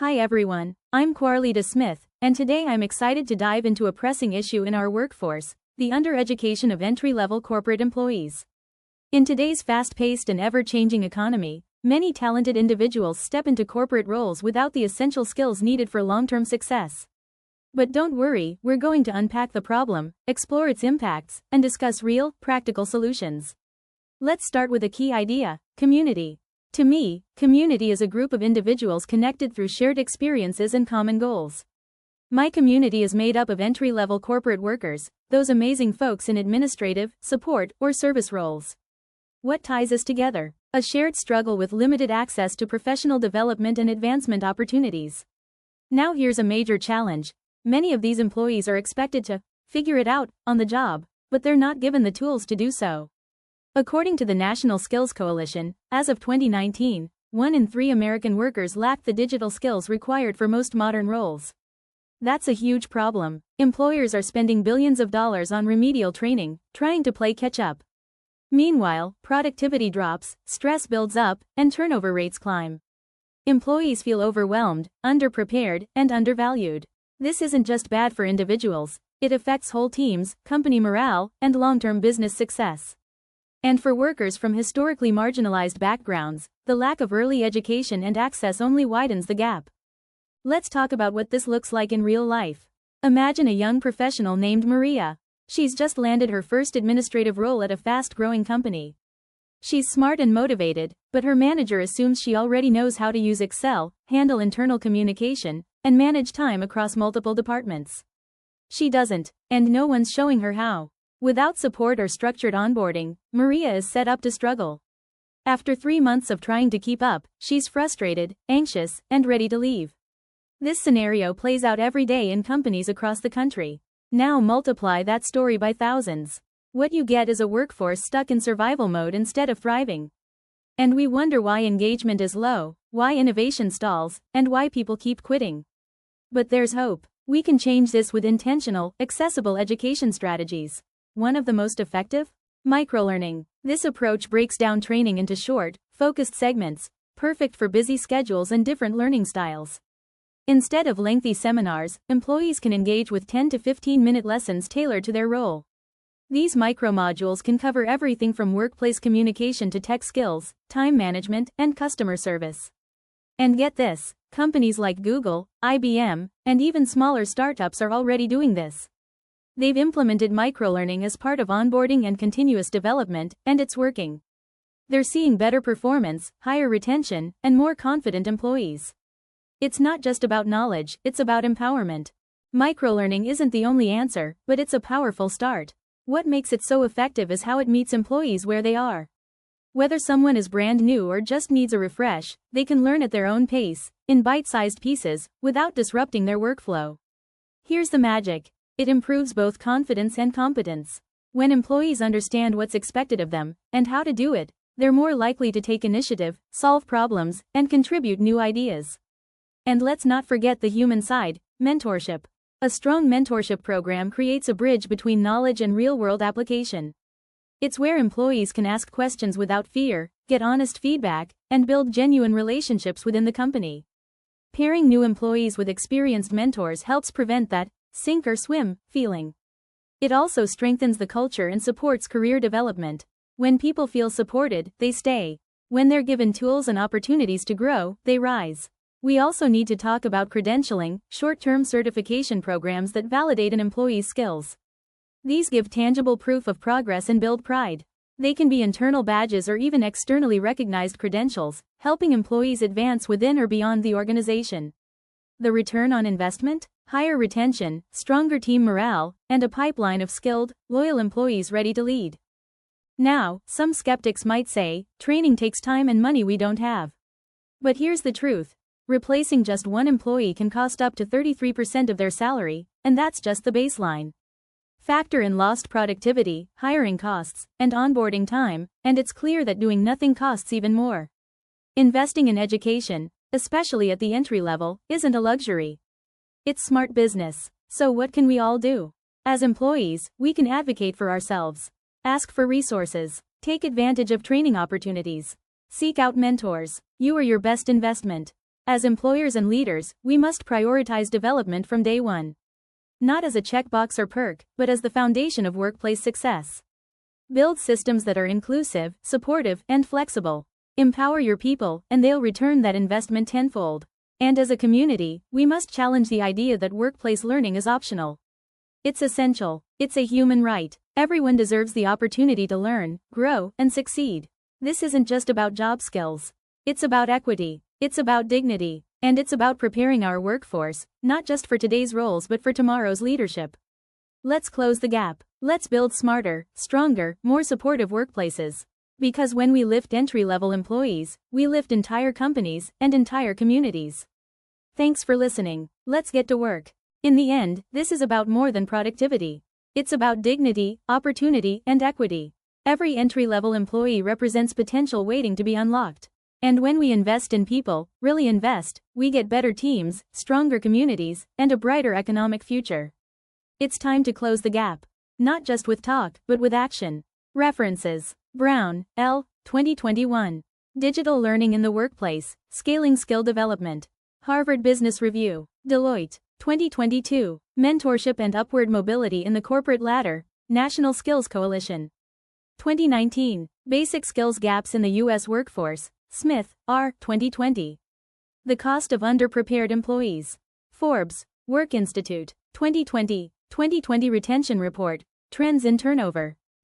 Hi everyone, I'm Quarlita Smith, and today I'm excited to dive into a pressing issue in our workforce, the undereducation of entry-level corporate employees. In today's fast-paced and ever-changing economy, many talented individuals step into corporate roles without the essential skills needed for long-term success. But don't worry, we're going to unpack the problem, explore its impacts, and discuss real, practical solutions. Let's start with a key idea: community. To me, community is a group of individuals connected through shared experiences and common goals. My community is made up of entry-level corporate workers, those amazing folks in administrative, support, or service roles. What ties us together? A shared struggle with limited access to professional development and advancement opportunities. Now here's a major challenge. Many of these employees are expected to figure it out on the job, but they're not given the tools to do so. According to the National Skills Coalition, as of 2019, 1 in 3 American workers lack the digital skills required for most modern roles. That's a huge problem. Employers are spending billions of dollars on remedial training, trying to play catch-up. Meanwhile, productivity drops, stress builds up, and turnover rates climb. Employees feel overwhelmed, underprepared, and undervalued. This isn't just bad for individuals, it affects whole teams, company morale, and long-term business success. And for workers from historically marginalized backgrounds, the lack of early education and access only widens the gap. Let's talk about what this looks like in real life. Imagine a young professional named Maria. She's just landed her first administrative role at a fast-growing company. She's smart and motivated, but her manager assumes she already knows how to use Excel, handle internal communication, and manage time across multiple departments. She doesn't, and no one's showing her how. Without support or structured onboarding, Maria is set up to struggle. After 3 months of trying to keep up, she's frustrated, anxious, and ready to leave. This scenario plays out every day in companies across the country. Now multiply that story by thousands. What you get is a workforce stuck in survival mode instead of thriving. And we wonder why engagement is low, why innovation stalls, and why people keep quitting. But there's hope. We can change this with intentional, accessible education strategies. One of the most effective? Microlearning. This approach breaks down training into short, focused segments, perfect for busy schedules and different learning styles. Instead of lengthy seminars, employees can engage with 10 to 15-minute lessons tailored to their role. These micromodules can cover everything from workplace communication to tech skills, time management, and customer service. And get this, companies like Google, IBM, and even smaller startups are already doing this. They've implemented microlearning as part of onboarding and continuous development, and it's working. They're seeing better performance, higher retention, and more confident employees. It's not just about knowledge, it's about empowerment. Microlearning isn't the only answer, but it's a powerful start. What makes it so effective is how it meets employees where they are. Whether someone is brand new or just needs a refresh, they can learn at their own pace, in bite-sized pieces, without disrupting their workflow. Here's the magic. It improves both confidence and competence. When employees understand what's expected of them, and how to do it, they're more likely to take initiative, solve problems, and contribute new ideas. And let's not forget the human side, mentorship. A strong mentorship program creates a bridge between knowledge and real-world application. It's where employees can ask questions without fear, get honest feedback, and build genuine relationships within the company. Pairing new employees with experienced mentors helps prevent that sink or swim feeling. It also strengthens the culture and supports career development. When people feel supported, they stay. When they're given tools and opportunities to grow, they rise. We also need to talk about credentialing, short-term certification programs that validate an employee's skills. These give tangible proof of progress and build pride. They can be internal badges or even externally recognized credentials, helping employees advance within or beyond the organization. The return on investment? Higher retention, stronger team morale, and a pipeline of skilled, loyal employees ready to lead. Now, some skeptics might say, training takes time and money we don't have. But here's the truth. Replacing just one employee can cost up to 33% of their salary, and that's just the baseline. Factor in lost productivity, hiring costs, and onboarding time, and it's clear that doing nothing costs even more. Investing in education, especially at the entry level, isn't a luxury. It's smart business. So what can we all do? As employees, we can advocate for ourselves. Ask for resources. Take advantage of training opportunities. Seek out mentors. You are your best investment. As employers and leaders, we must prioritize development from day one. Not as a checkbox or perk, but as the foundation of workplace success. Build systems that are inclusive, supportive, and flexible. Empower your people, and they'll return that investment tenfold. And as a community, we must challenge the idea that workplace learning is optional. It's essential. It's a human right. Everyone deserves the opportunity to learn, grow, and succeed. This isn't just about job skills. It's about equity. It's about dignity. And it's about preparing our workforce, not just for today's roles but for tomorrow's leadership. Let's close the gap. Let's build smarter, stronger, more supportive workplaces. Because when we lift entry-level employees, we lift entire companies and entire communities. Thanks for listening. Let's get to work. In the end, this is about more than productivity. It's about dignity, opportunity, and equity. Every entry-level employee represents potential waiting to be unlocked. And when we invest in people, really invest, we get better teams, stronger communities, and a brighter economic future. It's time to close the gap. Not just with talk, but with action. References: Brown, L., 2021. Digital Learning in the Workplace, Scaling Skill Development. Harvard Business Review. Deloitte, 2022. Mentorship and Upward Mobility in the Corporate Ladder, National Skills Coalition. 2019. Basic Skills Gaps in the U.S. Workforce, Smith, R., 2020. The Cost of Underprepared Employees. Forbes, Work Institute, 2020. 2020 Retention Report, Trends in Turnover.